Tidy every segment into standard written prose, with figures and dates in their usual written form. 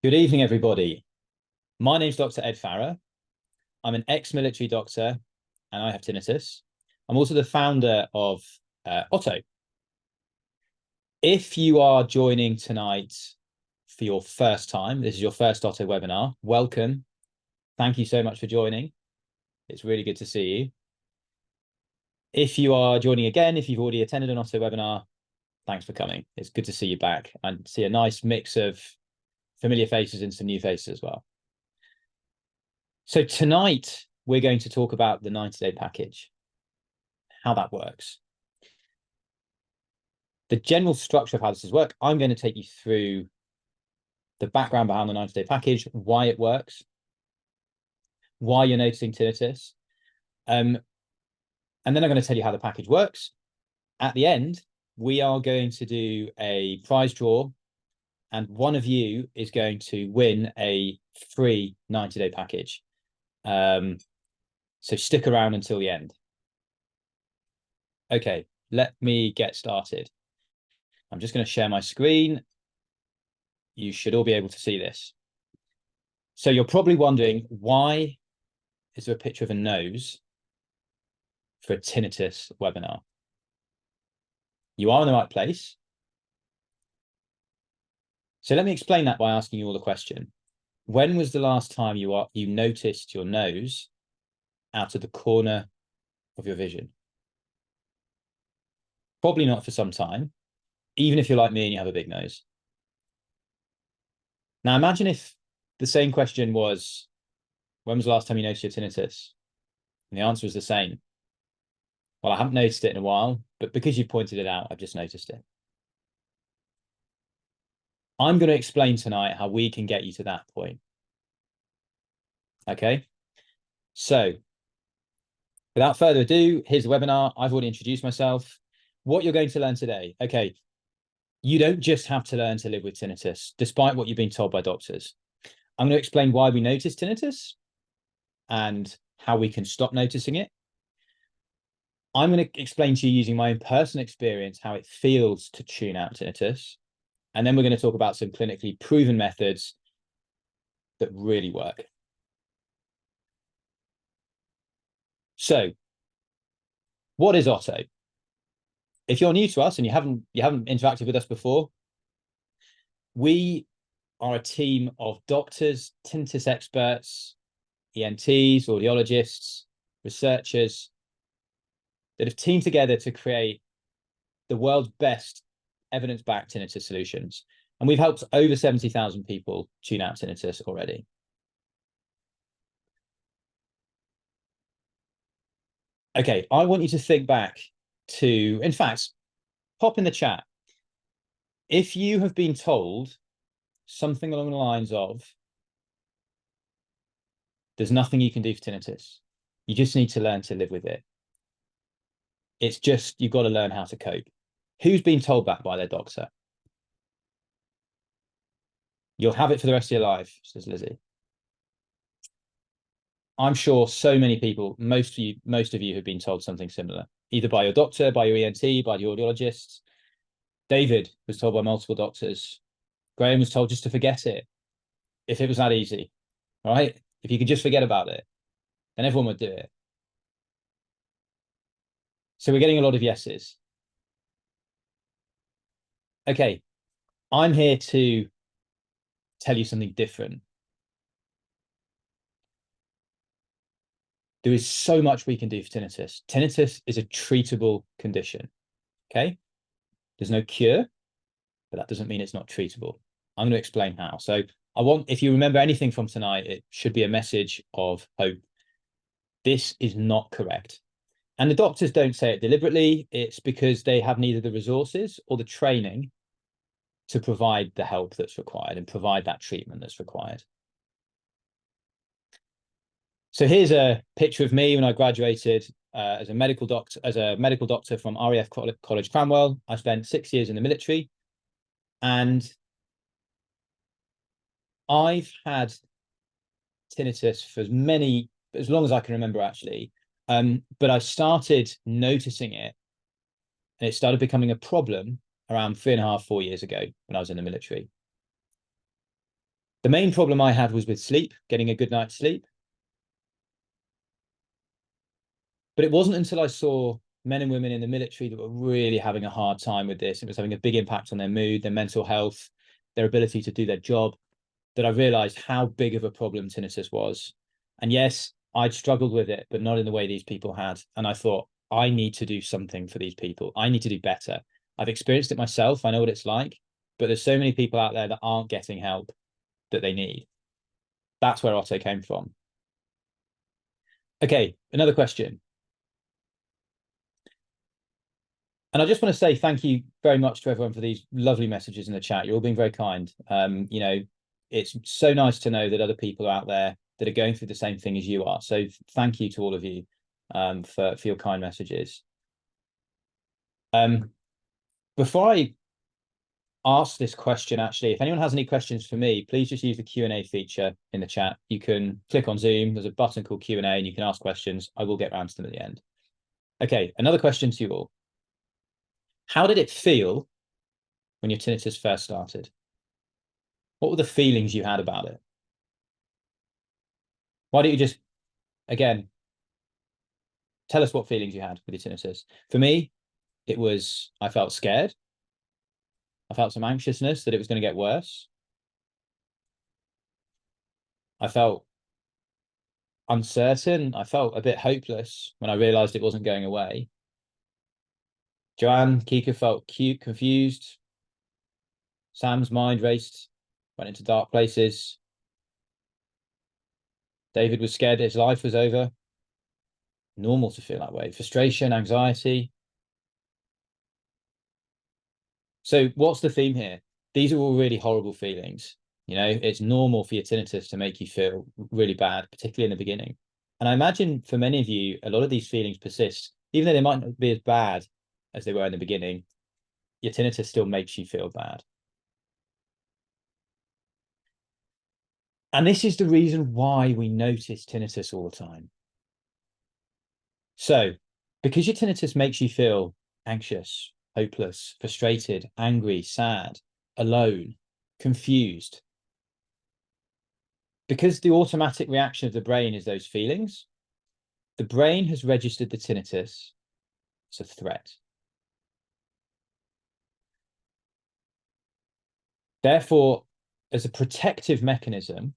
Good evening, everybody. My name's Dr. Ed Farrer. I'm an ex-military doctor and I have tinnitus. I'm also the founder of Otto. If you are joining tonight for your first time, this is your first Otto webinar, welcome. Thank you so much for joining. It's really good to see you. If you are joining again, if you've already attended an Otto webinar, thanks for coming. It's good to see you back and see a nice mix of familiar faces and some new faces as well. So tonight, we're going to talk about the 90-day package, how that works. The general structure of how this works, I'm going to take you through the background behind the 90-day package, why it works, why you're noticing tinnitus, and then I'm going to tell you how the package works. At the end, we are going to do a prize draw, and one of you is going to win a free 90-day package. So stick around until the end. Okay, let me get started. I'm just going to share my screen. You should all be able to see this. So you're probably wondering, why is there a picture of a nose for a tinnitus webinar? You are in the right place. So let me explain that by asking you all a question. When was the last time you noticed your nose out of the corner of your vision? Probably not for some time, even if you're like me and you have a big nose. Now imagine if the same question was, when was the last time you noticed your tinnitus? And the answer was the same. Well, I haven't noticed it in a while, but because you pointed it out, I've just noticed it. I'm going to explain tonight how we can get you to that point. Okay, so without further ado, here's the webinar. I've already introduced myself. What you're going to learn today, okay, you don't just have to learn to live with tinnitus, despite what you've been told by doctors. I'm going to explain why we notice tinnitus and how we can stop noticing it. I'm going to explain to you using my own personal experience how it feels to tune out tinnitus. And then we're going to talk about some clinically proven methods that really work. So, what is Otto? If you're new to us and you haven't interacted with us before, we are a team of doctors, tinnitus experts, ENTs, audiologists, researchers that have teamed together to create the world's best evidence-backed tinnitus solutions. And we've helped over 70,000 people tune out tinnitus already. Okay, I want you to think back to, in fact, pop in the chat. If you have been told something along the lines of, there's nothing you can do for tinnitus, you just need to learn to live with it. It's just, you've got to learn how to cope. Who's been told that by their doctor? You'll have it for the rest of your life, says Lizzie. I'm sure so many people, most of you have been told something similar, either by your doctor, by your ENT, by the audiologists. David was told by multiple doctors. Graham was told just to forget it, if it was that easy, right? If you could just forget about it, then everyone would do it. So we're getting a lot of yeses. Okay, I'm here to tell you something different. There is so much we can do for tinnitus. Tinnitus is a treatable condition, okay? There's no cure, but that doesn't mean it's not treatable. I'm going to explain how. So if you remember anything from tonight, it should be a message of hope. This is not correct. And the doctors don't say it deliberately. It's because they have neither the resources or the training to provide the help that's required and provide that treatment that's required. So here's a picture of me when I graduated as a medical doctor from RAF College Cranwell. I spent 6 years in the military, and I've had tinnitus for as long as I can remember, actually. But I started noticing it, and it started becoming a problem around 3.5, 4 years ago when I was in the military. The main problem I had was with sleep, getting a good night's sleep. But it wasn't until I saw men and women in the military that were really having a hard time with this. It was having a big impact on their mood, their mental health, their ability to do their job, that I realized how big of a problem tinnitus was. And yes, I'd struggled with it, but not in the way these people had. And I thought, I need to do something for these people. I need to do better. I've experienced it myself. I know what it's like, but there's so many people out there that aren't getting help that they need. That's where Otto came from. Okay, another question. And I just want to say thank you very much to everyone for these lovely messages in the chat. You're all being very kind. It's so nice to know that other people are out there that are going through the same thing as you are. So thank you to all of you for your kind messages. Before I ask this question, actually, if anyone has any questions for me, please just use the Q&A feature in the chat. You can click on Zoom. There's a button called Q&A and you can ask questions. I will get around to them at the end. Okay, another question to you all. How did it feel when your tinnitus first started? What were the feelings you had about it? Why don't you just, again, tell us what feelings you had with your tinnitus? For me, I felt scared. I felt some anxiousness that it was going to get worse. I felt uncertain. I felt a bit hopeless when I realized it wasn't going away. Joanne, Kika felt cute, confused. Sam's mind raced, went into dark places. David was scared that his life was over. Normal to feel that way. Frustration, anxiety. So what's the theme here? These are all really horrible feelings. It's normal for your tinnitus to make you feel really bad, particularly in the beginning. And I imagine for many of you, a lot of these feelings persist, even though they might not be as bad as they were in the beginning. Your tinnitus still makes you feel bad. And this is the reason why we notice tinnitus all the time. So, because your tinnitus makes you feel anxious, hopeless, frustrated, angry, sad, alone, confused, because the automatic reaction of the brain is those feelings, the brain has registered the tinnitus as a threat. Therefore, as a protective mechanism,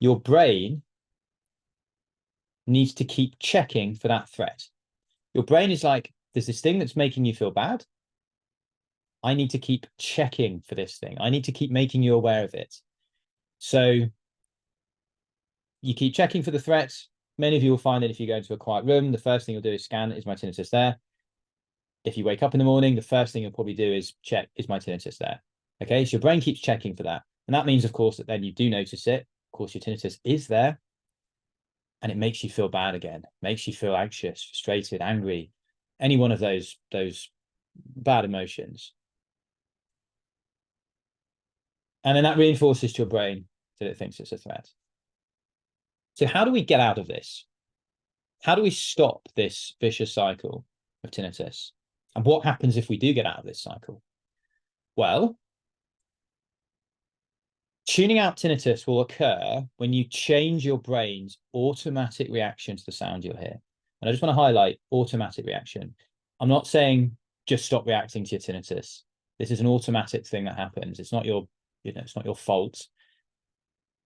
your brain needs to keep checking for that threat. Your brain is like, there's this thing that's making you feel bad. I need to keep checking for this thing. I need to keep making you aware of it. So you keep checking for the threat. Many of you will find that if you go into a quiet room, the first thing you'll do is scan, is my tinnitus there? If you wake up in the morning, the first thing you'll probably do is check, is my tinnitus there? Okay, so your brain keeps checking for that. And that means, of course, that then you do notice it. Of course, your tinnitus is there. And it makes you feel bad again, makes you feel anxious, frustrated, angry, any one of those bad emotions. And then that reinforces to your brain that it thinks it's a threat. So how do we get out of this? How do we stop this vicious cycle of tinnitus? And what happens if we do get out of this cycle? Well, tuning out tinnitus will occur when you change your brain's automatic reaction to the sound you'll hear. And I just want to highlight automatic reaction. I'm not saying just stop reacting to your tinnitus. This is an automatic thing that happens. It's not your, it's not your fault.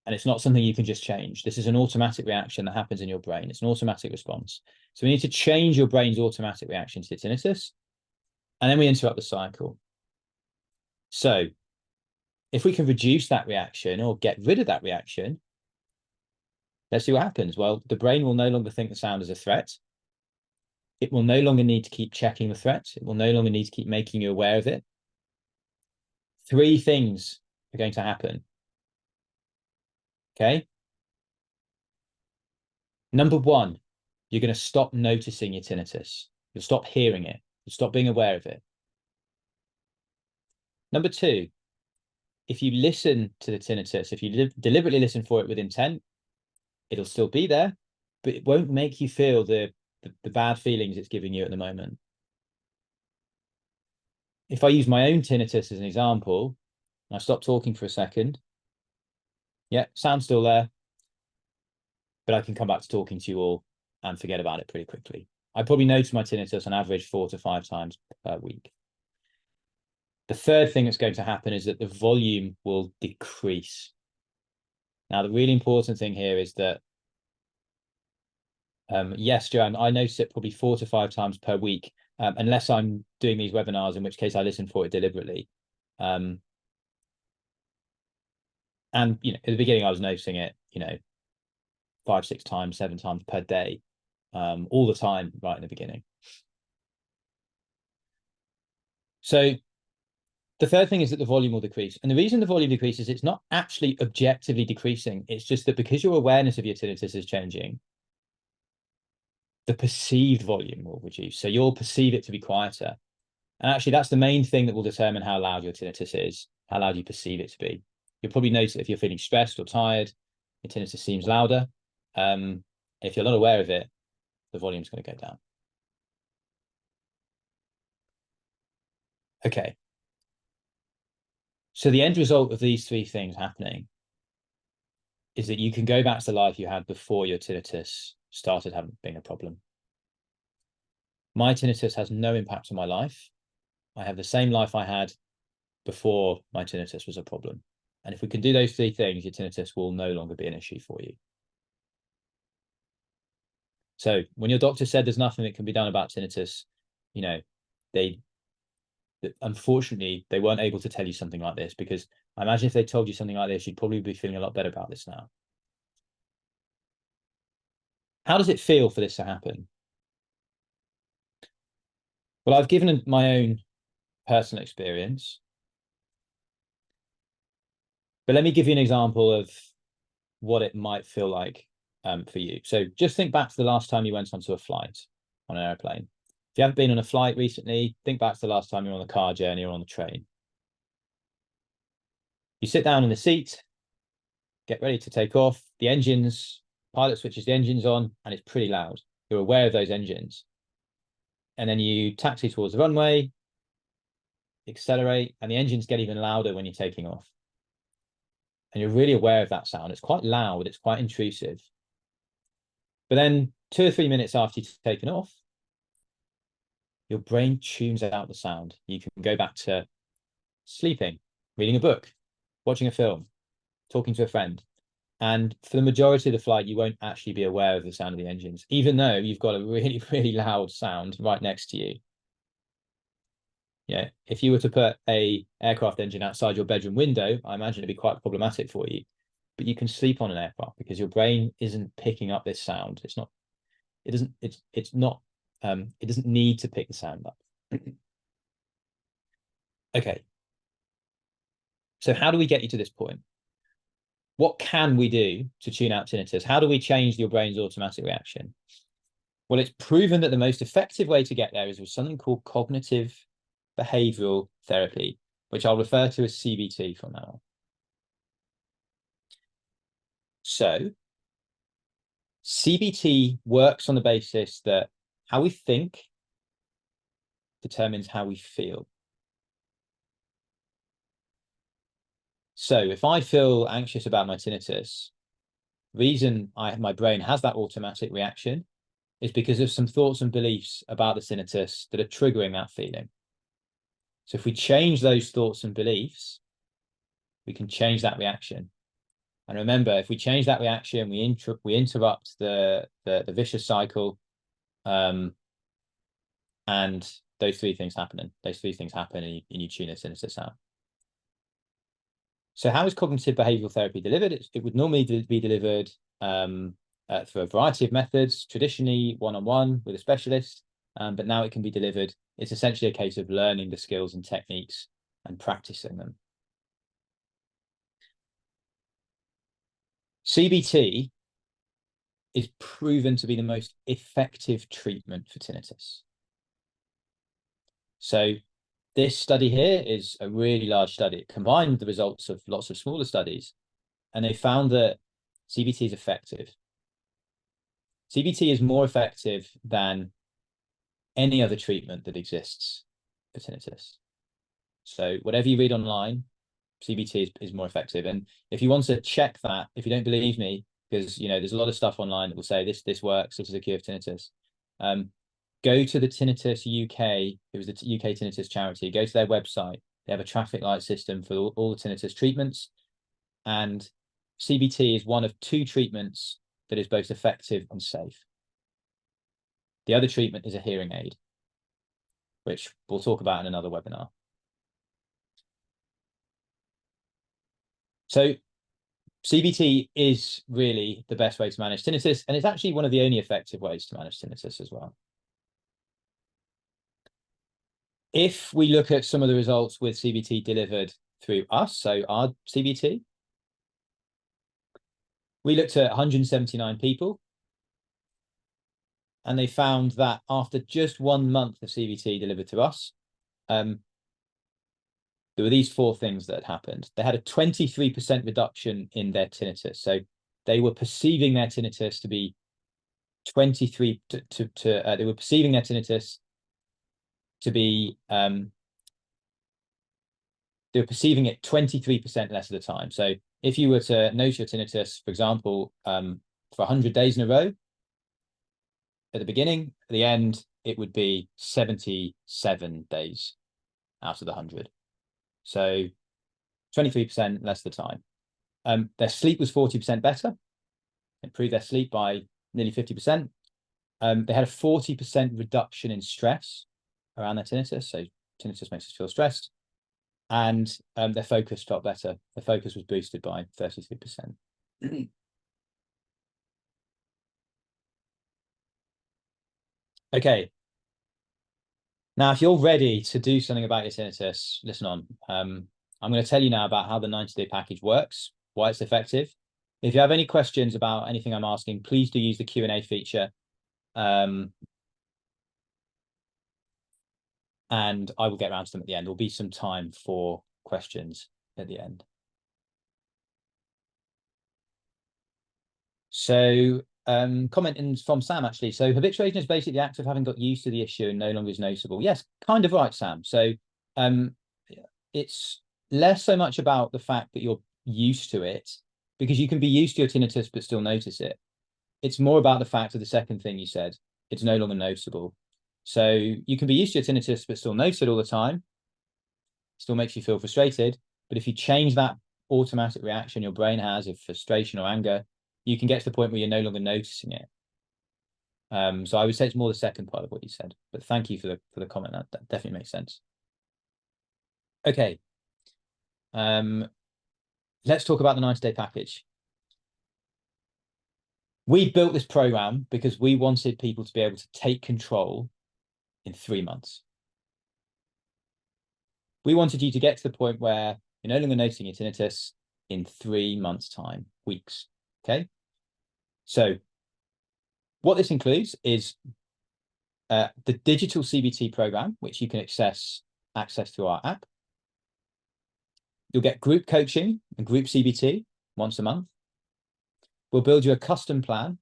And it's not something you can just change. This is an automatic reaction that happens in your brain. It's an automatic response. So we need to change your brain's automatic reaction to your tinnitus. And then we interrupt the cycle. So if we can reduce that reaction or get rid of that reaction, let's see what happens. Well, the brain will no longer think the sound is a threat. It will no longer need to keep checking the threat. It will no longer need to keep making you aware of it. Three things are going to happen. Okay. Number one, you're going to stop noticing your tinnitus. You'll stop hearing it. You'll stop being aware of it. Number two, if you listen to the tinnitus, if you deliberately listen for it with intent, it'll still be there, but it won't make you feel the bad feelings it's giving you at the moment. If I use my own tinnitus as an example, And I stop talking for a second. Yeah, sound's still there, but I can come back to talking to you all and forget about it pretty quickly. I probably notice my tinnitus on average 4 to 5 times per week. The third thing that's going to happen is that the volume will decrease. Now, the really important thing here is that, yes, Joanne, I notice it probably 4 to 5 times per week, unless I'm doing these webinars, in which case I listen for it deliberately. And, at the beginning, I was noticing it, 5, 6 times, 7 times per day, all the time, right in the beginning. So the third thing is that the volume will decrease. And the reason the volume decreases, it's not actually objectively decreasing. It's just that because your awareness of your tinnitus is changing, the perceived volume will reduce. So you'll perceive it to be quieter. And actually, that's the main thing that will determine how loud your tinnitus is, how loud you perceive it to be. You'll probably notice if you're feeling stressed or tired, your tinnitus seems louder. If you're not aware of it, the volume's going to go down. Okay. So the end result of these 3 things happening is that you can go back to the life you had before your tinnitus started being a problem. My tinnitus has no impact on my life. I have the same life I had before my tinnitus was a problem. And if we can do those 3 things, your tinnitus will no longer be an issue for you. So when your doctor said there's nothing that can be done about tinnitus, unfortunately, they weren't able to tell you something like this, because I imagine if they told you something like this, you'd probably be feeling a lot better about this now. How does it feel for this to happen? Well, I've given my own personal experience, but let me give you an example of what it might feel like for you. So just think back to the last time you went onto a flight on an airplane. If you haven't been on a flight recently, think back to the last time you were on the car journey or on the train. You sit down in the seat, get ready to take off. Pilot switches the engines on, and it's pretty loud. You're aware of those engines. And then you taxi towards the runway, accelerate, and the engines get even louder when you're taking off. And you're really aware of that sound. It's quite loud, it's quite intrusive. But then 2 or 3 minutes after you've taken off, your brain tunes out the sound. You can go back to sleeping, reading a book, watching a film, talking to a friend. And for the majority of the flight, you won't actually be aware of the sound of the engines, even though you've got a really, really loud sound right next to you. Yeah, if you were to put a aircraft engine outside your bedroom window, I imagine it'd be quite problematic for you. But you can sleep on an aircraft because your brain isn't picking up this sound. It doesn't need to pick the sound up. Okay. So how do we get you to this point? What can we do to tune out tinnitus? How do we change your brain's automatic reaction? Well, it's proven that the most effective way to get there is with something called cognitive behavioral therapy, which I'll refer to as CBT from now on. So CBT works on the basis that how we think determines how we feel. So if I feel anxious about my tinnitus, the reason my brain has that automatic reaction is because of some thoughts and beliefs about the tinnitus that are triggering that feeling. So if we change those thoughts and beliefs, we can change that reaction. And remember, if we change that reaction, we interrupt the vicious cycle, and those 3 things happen. Those 3 things happen, and you tune the tinnitus out. So how is cognitive behavioral therapy delivered? It would normally be delivered through a variety of methods, traditionally one-on-one with a specialist, but now it can be delivered. It's essentially a case of learning the skills and techniques and practicing them. CBT is proven to be the most effective treatment for tinnitus. So this study here is a really large study. It combined the results of lots of smaller studies, and they found that CBT is effective. CBT is more effective than any other treatment that exists for tinnitus. So whatever you read online, CBT is more effective. And if you want to check that, if you don't believe me, because there's a lot of stuff online that will say this works, this is a cure of tinnitus. Go to the Tinnitus UK. It was the UK Tinnitus charity. Go to their website. They have a traffic light system for all the tinnitus treatments, and CBT is one of 2 treatments that is both effective and safe. The other treatment is a hearing aid, which we'll talk about in another webinar. So CBT is really the best way to manage tinnitus, and it's actually one of the only effective ways to manage tinnitus as well. If we look at some of the results with CBT delivered through us, so our CBT, we looked at 179 people, and they found that after just 1 month of CBT delivered to us, there were these 4 things that had happened. They had a 23% reduction in their tinnitus. So they were perceiving their tinnitus to be 23 they were perceiving their tinnitus to be they were perceiving it 23% less of the time. So if you were to notice your tinnitus, for example, for 100 days in a row, at the beginning, at the end, it would be 77 days out of the 100. So 23% less of the time. Their sleep was 40% better, improved their sleep by nearly 50%. They had a 40% reduction in stress around their tinnitus. So tinnitus makes us feel stressed. And their focus felt better. Their focus was boosted by 33%. Okay. Now, if you're ready to do something about your tinnitus, listen on. I'm going to tell you now about how the 90-day package works, why it's effective. If you have any questions about anything I'm asking, please do use the Q&A feature. And I will get around to them at the end. There'll be some time for questions at the end. So comment from Sam, actually. So habituation is basically the act of having got used to the issue and no longer is noticeable. Yes, kind of right, Sam. So it's less so much about the fact that you're used to it, because you can be used to your tinnitus but still notice it. It's more about the fact of the second thing you said. It's no longer noticeable. So you can be used to your tinnitus but still notice it all the time. Still makes you feel frustrated. But if you change that automatic reaction your brain has of frustration or anger, you can get to the point where you're no longer noticing it. So I would say it's more the second part of what you said. But thank you for the comment. That definitely makes sense. Okay. Let's talk about the 90-day package. We built this program because we wanted people to be able to take control in 3 months. We wanted you to get to the point where you're no longer noticing your tinnitus in 3 months' time, weeks. Okay. So what this includes is the digital CBT program, which you can access through our app. You'll get group coaching and group CBT once a month. We'll build you a custom plan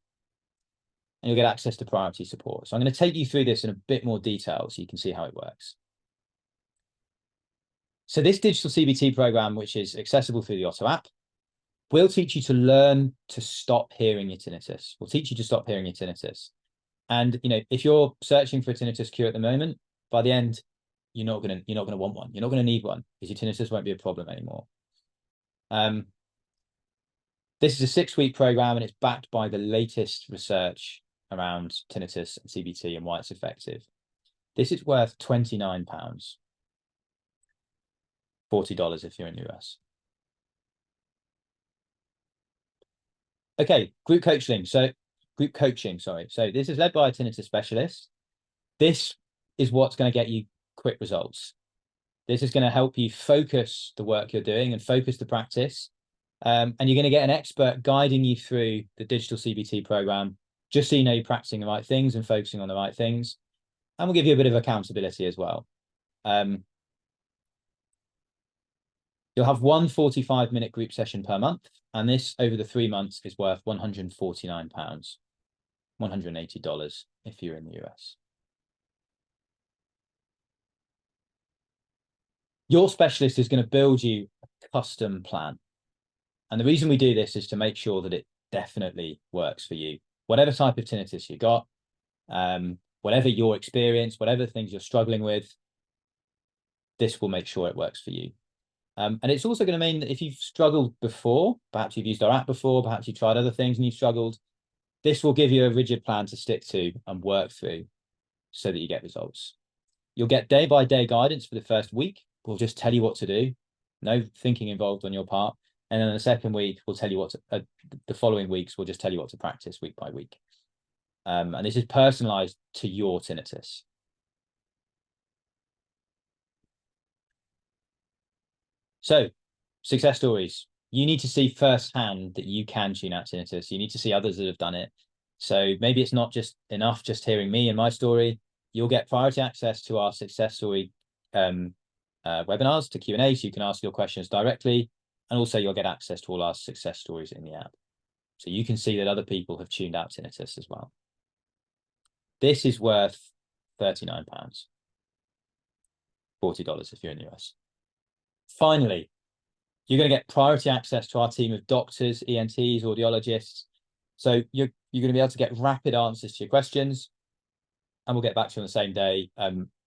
and you'll get access to priority support. So I'm going to take you through this in a bit more detail so you can see how it works. So this digital CBT program, which is accessible through the Otto app, will teach you to learn to stop hearing your tinnitus. We'll teach you to stop hearing your tinnitus. And if you're searching for a tinnitus cure at the moment, by the end, you're not gonna want one. You're not gonna need one because your tinnitus won't be a problem anymore. This is a 6-week program and it's backed by the latest research around tinnitus and CBT and why it's effective. This is worth £29, $40 if you're in the US. Okay, group coaching. So this is led by a tinnitus specialist. This is what's going to get you quick results. This is going to help you focus the work you're doing and focus the practice. And you're going to get an expert guiding you through the digital CBT program, just so you know you're practicing the right things and focusing on the right things. And we'll give you a bit of accountability as well. You'll have one 45-minute group session per month, and this over the 3 months is worth £149, $180 if you're in the US. Your specialist is going to build you a custom plan. And the reason we do this is to make sure that it definitely works for you. Whatever type of tinnitus you got, whatever your experience, whatever things you're struggling with, this will make sure it works for you. And it's also going to mean that if you've struggled before, perhaps you've used our app before, perhaps you've tried other things and you've struggled, this will give you a rigid plan to stick to and work through so that you get results. You'll get day-by-day guidance for the first week. We'll just tell you what to do. No thinking involved on your part. And then the second week, we'll tell you what to, the following weeks, we'll just tell you what to practice week by week. And this is personalized to your tinnitus. So, success stories. You need to see firsthand that you can tune out tinnitus. You need to see others that have done it. So maybe it's not just enough just hearing me and my story. You'll get priority access to our success story webinars, to Q&A, so you can ask your questions directly. And also you'll get access to all our success stories in the app. So you can see that other people have tuned out tinnitus as well. This is worth £39, $40 if you're in the US. Finally, you're going to get priority access to our team of doctors, ENTs, audiologists. So you're going to be able to get rapid answers to your questions, and we'll get back to you on the same day.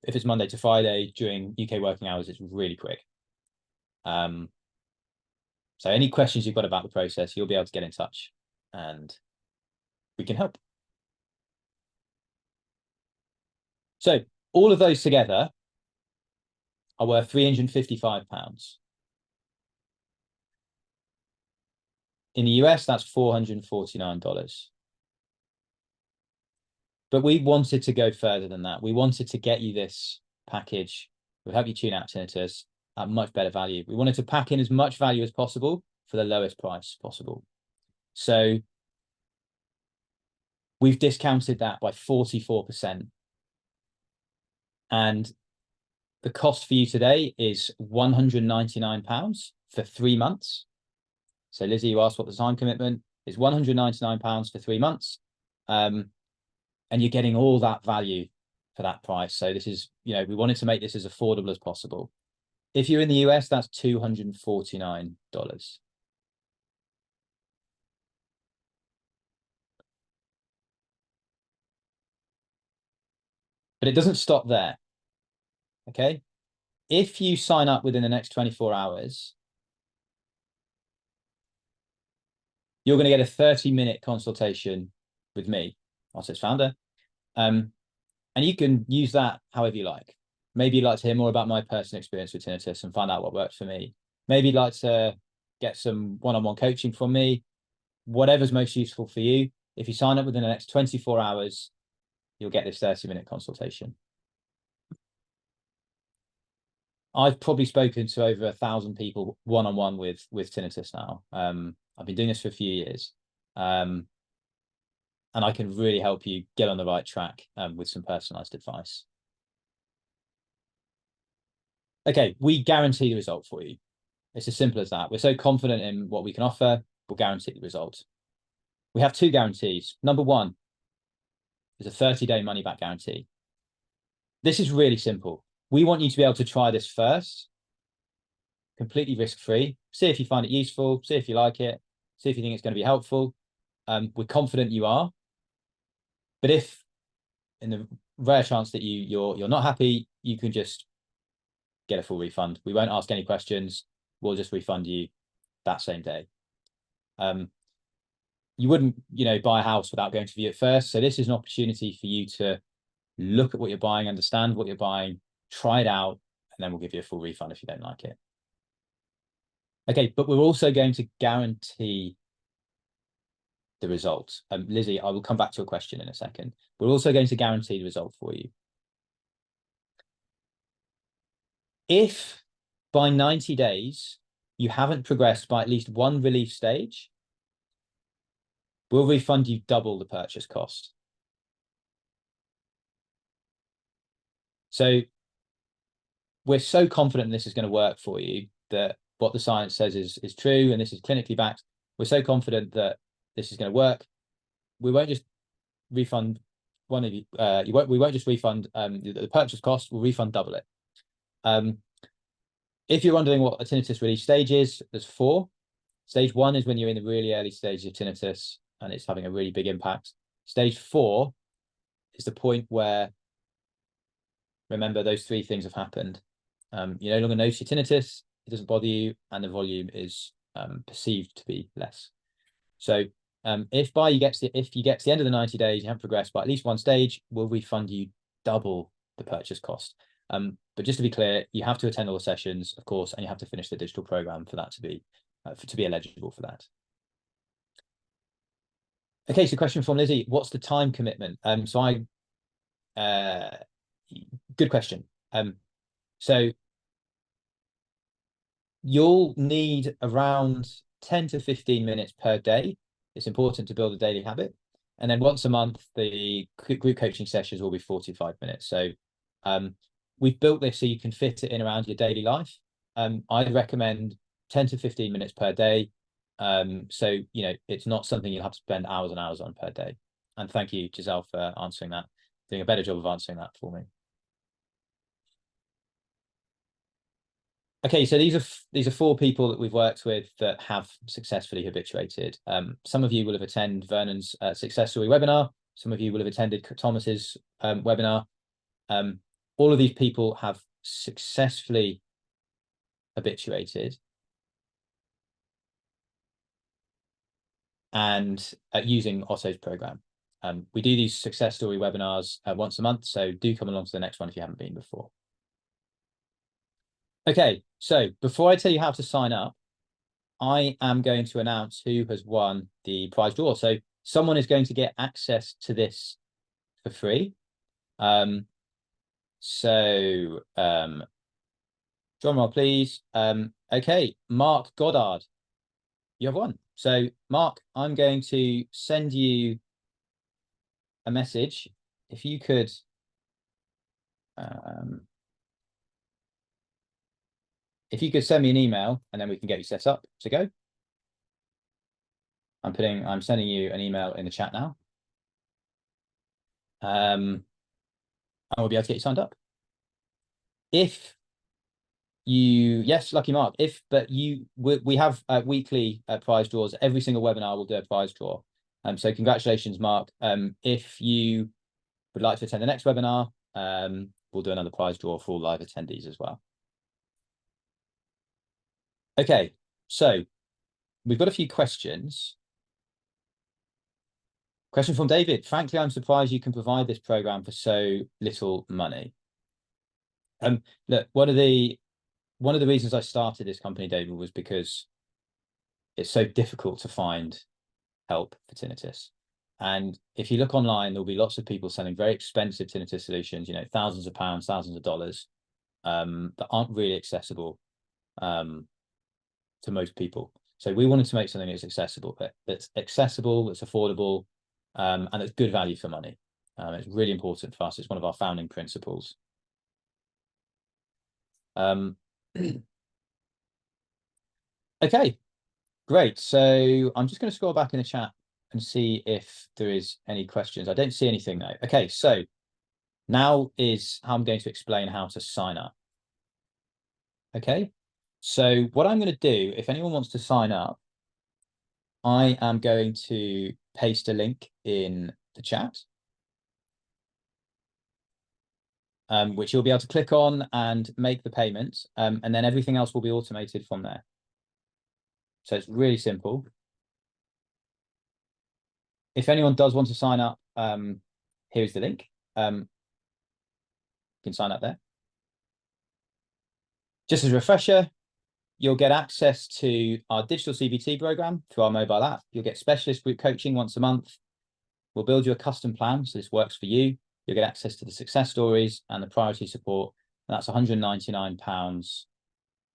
If it's Monday to Friday during UK working hours, it's really quick. So any questions you've got about the process, you'll be able to get in touch and we can help. So all of those together are worth £355. In the US, that's $449. But we wanted to go further than that. We wanted to get you this package. We'll help you tune out tinnitus at much better value. We wanted to pack in as much value as possible for the lowest price possible. So we've discounted that by 44%. And the cost for you today is £199 for 3 months. So Lizzie, you asked what the time commitment is. £199 for 3 months. And you're getting all that value for that price. So this is, we wanted to make this as affordable as possible. If you're in the US, that's $249. But it doesn't stop there. Okay. If you sign up within the next 24 hours, you're going to get a 30-minute consultation with me, Artist Founder. And you can use that however you like. Maybe you'd like to hear more about my personal experience with tinnitus and find out what works for me. Maybe you'd like to get some one-on-one coaching from me. Whatever's most useful for you. If you sign up within the next 24 hours, you'll get this 30-minute consultation. I've probably spoken to over 1,000 people one-on-one with tinnitus now. I've been doing this for a few years. And I can really help you get on the right track with some personalized advice. Okay, we guarantee the result for you. It's as simple as that. We're so confident in what we can offer, we'll guarantee the result. We have 2 guarantees. Number 1 is a 30-day money-back guarantee. This is really simple. We want you to be able to try this first, completely risk-free. See if you find it useful, see if you like it, see if you think it's going to be helpful. We're confident you are. But if, in the rare chance that you're not happy, you can just get a full refund. We won't ask any questions. We'll just refund you that same day. You wouldn't, buy a house without going to view it first. So this is an opportunity for you to look at what you're buying, understand what you're buying, try it out, and then we'll give you a full refund if you don't like it. Okay, but we're also going to guarantee the result. Lizzie, I will come back to your question in a second. We're also going to guarantee the result for you. If by 90 days you haven't progressed by at least 1 relief stage, we'll refund you double the purchase cost. So we're so confident this is going to work for you, that what the science says is true, and this is clinically backed. We're so confident that this is going to work. We won't just refund one of you. We won't just refund the purchase cost. We'll refund double it. if you're wondering what a tinnitus release stage is, there's 4. Stage 1 is when you're in the really early stages of tinnitus and it's having a really big impact. Stage 4 is the point where, remember, those 3 things have happened. You no longer notice your tinnitus, it doesn't bother you, and the volume is perceived to be less. So if you get to the end of the 90 days, you haven't progressed by at least 1 stage, we'll refund you double the purchase cost. But just to be clear, you have to attend all the sessions, of course, and you have to finish the digital program for that to be eligible for that. Okay, so question from Lizzie: what's the time commitment? Good question. So you'll need around 10 to 15 minutes per day. It's important to build a daily habit. And then once a month, the group coaching sessions will be 45 minutes. So we've built this so you can fit it in around your daily life. I'd recommend 10 to 15 minutes per day. So, it's not something you'll have to spend hours and hours on per day. And thank you, Giselle, for answering that, doing a better job of answering that for me. Okay, so these are 4 people that we've worked with that have successfully habituated. Some of you will have attended Vernon's success story webinar. Some of you will have attended Thomas's webinar. All of these people have successfully habituated and using Otto's program. We do these success story webinars once a month, so do come along to the next one if you haven't been before. Okay, so before I tell you how to sign up, I am going to announce who has won the prize draw. So someone is going to get access to this for free. Drum roll, please. Okay, Mark Goddard, you have won. So Mark, I'm going to send you a message. If you could send me an email and then we can get you set up to go. I'm sending you an email in the chat now. And we'll be able to get you signed up. Yes, lucky Mark. We have weekly prize draws. Every single webinar will do a prize draw. So congratulations, Mark. If you would like to attend the next webinar, we'll do another prize draw for all live attendees as well. Okay, so we've got a few questions. Question from David: frankly, I'm surprised you can provide this program for so little money. Look, one of the reasons I started this company, David, was because it's so difficult to find help for tinnitus. And if you look online, there'll be lots of people selling very expensive tinnitus solutions, thousands of pounds, thousands of dollars, that aren't really accessible to most people. So we wanted to make something that's accessible, that's affordable, and that's good value for money. It's really important for us. It's one of our founding principles. Okay, great. So I'm just going to scroll back in the chat and see if there is any questions. I don't see anything though. Okay, so now is how I'm going to explain how to sign up. Okay, so what I'm going to do, if anyone wants to sign up, I am going to paste a link in the chat, which you'll be able to click on and make the payment, and then everything else will be automated from there. So it's really simple. If anyone does want to sign up, here's the link. You can sign up there. Just as a refresher, you'll get access to our digital CBT program through our mobile app. You'll get specialist group coaching once a month. We'll build you a custom plan, so this works for you. You'll get access to the success stories and the priority support. And that's £199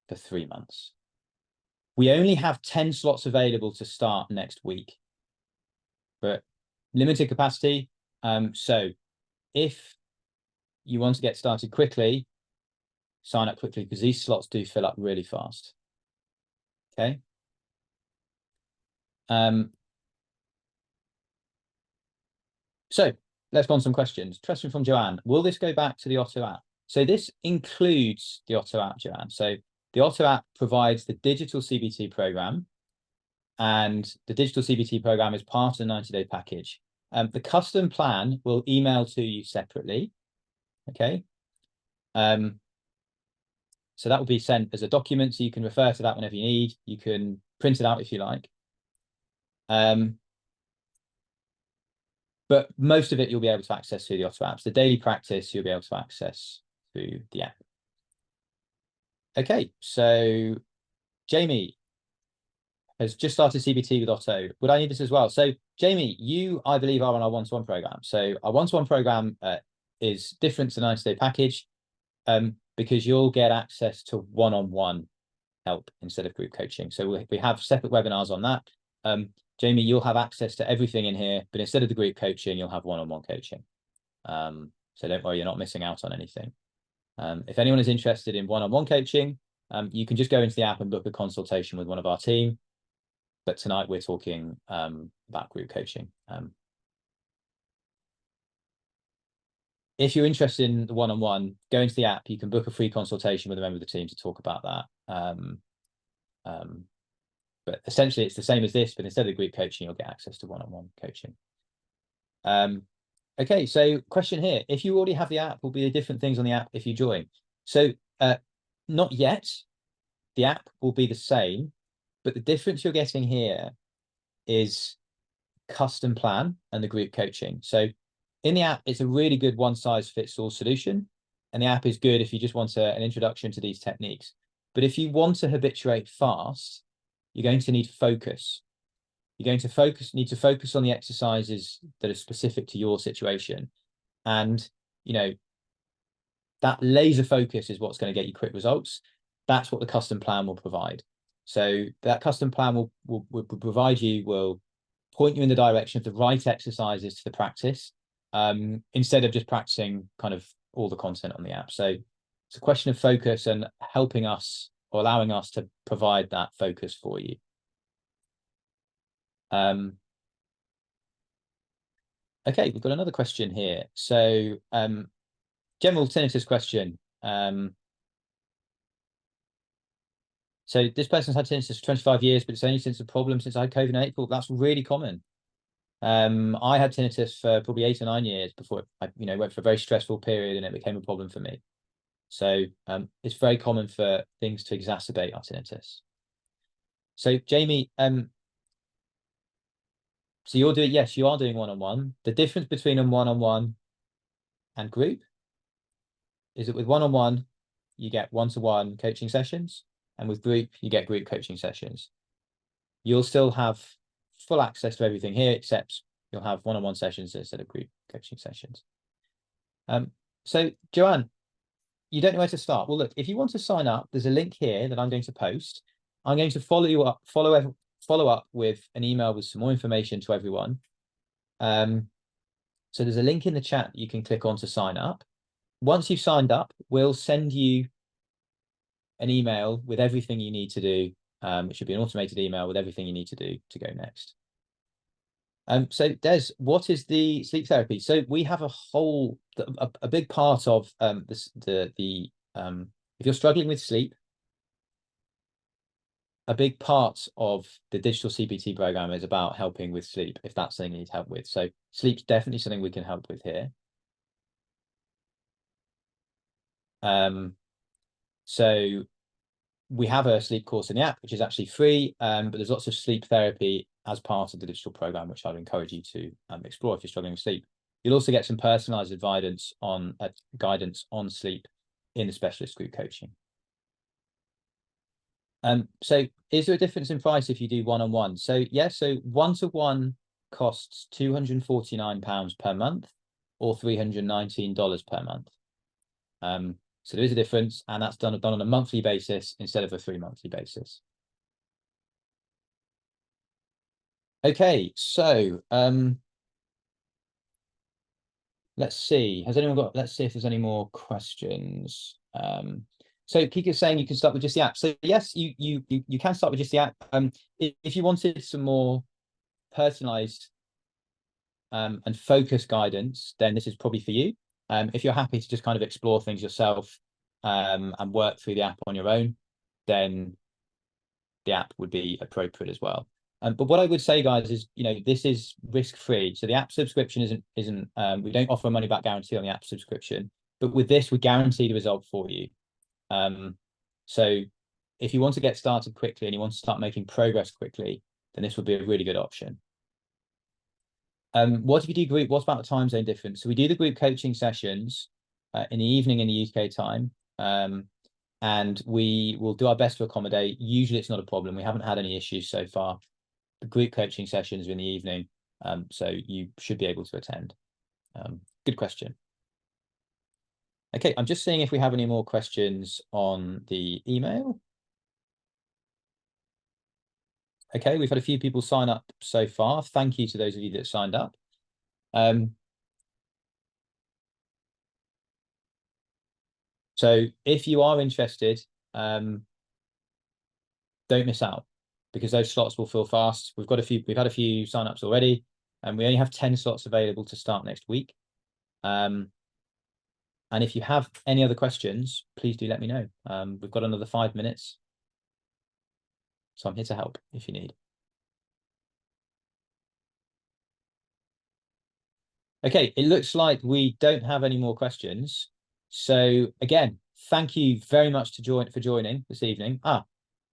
for 3 months. We only have 10 slots available to start next week, but limited capacity. So if you want to get started quickly, sign up quickly, because these slots do fill up really fast. Okay. So let's go on some questions. Question from Joanne: will this go back to the Otto app? So this includes the Otto app, Joanne. So the Otto app provides the digital CBT program, and the digital CBT program is part of the 90-day package. The custom plan will email to you separately. Okay. So that will be sent as a document, so you can refer to that whenever you need. You can print it out if you like. But most of it you'll be able to access through the Otto apps. The daily practice you'll be able to access through the app. Okay, so Jamie has just started CBT with Otto. Would I need this as well? So Jamie, you, I believe, are on our one-to-one program. So our one-to-one program is different to the 90-day package because you'll get access to one-on-one help instead of group coaching. So we have separate webinars on that. Jamie, you'll have access to everything in here, but instead of the group coaching, you'll have one-on-one coaching. So don't worry, you're not missing out on anything. If anyone is interested in one-on-one coaching, you can just go into the app and book a consultation with one of our team. But tonight we're talking about group coaching. If you're interested in the one-on-one, go into the app. You can book a free consultation with a member of the team to talk about that. But essentially, it's the same as this, but instead of group coaching, you'll get access to one-on-one coaching. Okay, so question here. If you already have the app, will be different things on the app if you join. So not yet. The app will be the same, but the difference you're getting here is custom plan and the group coaching. So in the app, it's a really good one-size-fits-all solution. And the app is good if you just want an introduction to these techniques. But if you want to habituate fast, you're going to need focus. You're going to need to focus on the exercises that are specific to your situation. And, you know, that laser focus is what's going to get you quick results. That's what the custom plan will provide. So that custom plan will point you in the direction of the right exercises to the practice, instead of just practicing kind of all the content on the app. So it's a question of focus and helping us or allowing us to provide that focus for you. Okay, we've got another question here. So general tinnitus question. So this person's had tinnitus for 25 years, but it's only since the problem since I had COVID in April. That's really common. I had tinnitus for probably 8 or 9 years before I, went for a very stressful period and it became a problem for me. So it's very common for things to exacerbate our tinnitus. So Jamie, so you're doing, yes, you are doing one-on-one. The difference between a one-on-one and group is that with one-on-one, you get one-to-one coaching sessions, and with group, you get group coaching sessions. You'll still have full access to everything here, except you'll have one-on-one sessions instead of group coaching sessions. So Joanne, you don't know where to start. Well, look, if you want to sign up, there's a link here that I'm going to post. I'm going to follow up with an email with some more information to everyone. So there's a link in the chat you can click on to sign up. Once you've signed up, we'll send you an email with everything you need to do. It should be an automated email with everything you need to do to go next. So Des, what is the sleep therapy? So we have a big part of if you're struggling with sleep, a big part of the digital CBT program is about helping with sleep, if that's something you need help with. So sleep's definitely something we can help with here. So we have a sleep course in the app, which is actually free, but there's lots of sleep therapy as part of the digital program, which I'd encourage you to explore if you're struggling with sleep. You'll also get some personalized guidance on sleep in the specialist group coaching. So is there a difference in price if you do one-on-one? So yes, so one-to-one costs £249 per month or $319 per month. So there is a difference, and that's done on a monthly basis instead of a 3-monthly basis. Okay, so let's see. Let's see if there's any more questions. So Kika's saying you can start with just the app. So yes, you can start with just the app. If you wanted some more personalized and focused guidance, then this is probably for you. If you're happy to just kind of explore things yourself and work through the app on your own, then the app would be appropriate as well. But what I would say, guys, is, you know, this is risk-free. So the app subscription isn't we don't offer a money-back guarantee on the app subscription, but with this, we guarantee the result for you. So if you want to get started quickly and you want to start making progress quickly, then this would be a really good option. What if you do group? What about the time zone difference? So we do the group coaching sessions in the evening in the UK time. And we will do our best to accommodate. Usually it's not a problem. We haven't had any issues so far. The group coaching sessions are in the evening, so you should be able to attend. Good question. Okay, I'm just seeing if we have any more questions on the email. Okay, we've had a few people sign up so far. Thank you to those of you that signed up. So if you are interested, don't miss out, because those slots will fill fast. We've had a few signups already, and we only have 10 slots available to start next week. And if you have any other questions, please do let me know. We've got another 5 minutes, so I'm here to help if you need. Okay, it looks like we don't have any more questions. So again, thank you very much for joining this evening.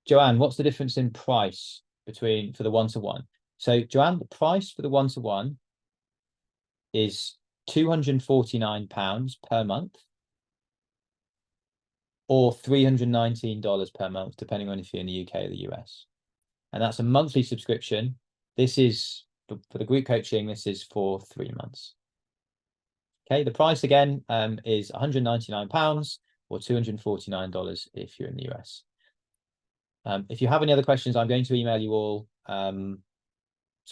Joanne, what's the difference in price for the one-to-one? So Joanne, the price for the one-to-one is £249 per month, or $319 per month, depending on if you're in the UK or the US. And that's a monthly subscription. This is for the group coaching. This is for 3 months. Okay, the price again is £199 or $249 if you're in the US. If you have any other questions, I'm going to email you all some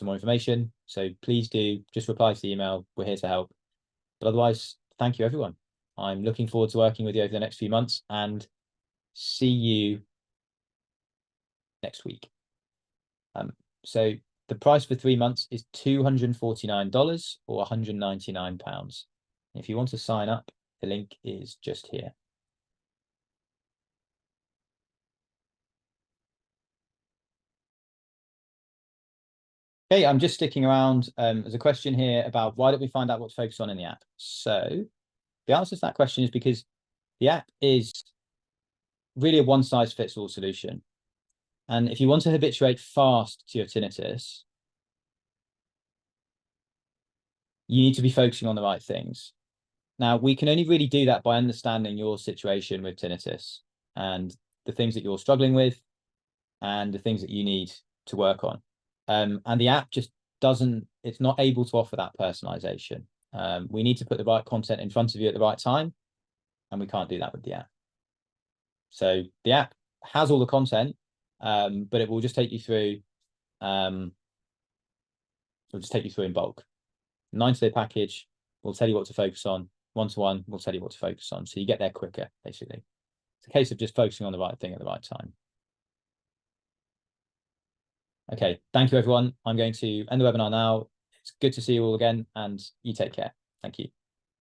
more information. So please do just reply to the email. We're here to help. But otherwise, thank you, everyone. I'm looking forward to working with you over the next few months, and see you next week. So the price for 3 months is $249 or £199. If you want to sign up, the link is just here. Okay, I'm just sticking around. There's a question here about why don't we find out what to focus on in the app? So the answer to that question is because the app is really a one-size-fits-all solution. And if you want to habituate fast to your tinnitus, you need to be focusing on the right things. Now, we can only really do that by understanding your situation with tinnitus and the things that you're struggling with and the things that you need to work on. And the app just it's not able to offer that personalization. We need to put the right content in front of you at the right time, and we can't do that with the app. So the app has all the content, but it will just take you through. It'll just take you through in bulk. 90-day package will tell you what to focus on. One-to-one will tell you what to focus on, so you get there quicker. Basically, it's a case of just focusing on the right thing at the right time. Okay, thank you, everyone. I'm going to end the webinar now. It's good to see you all again, and you take care. Thank you.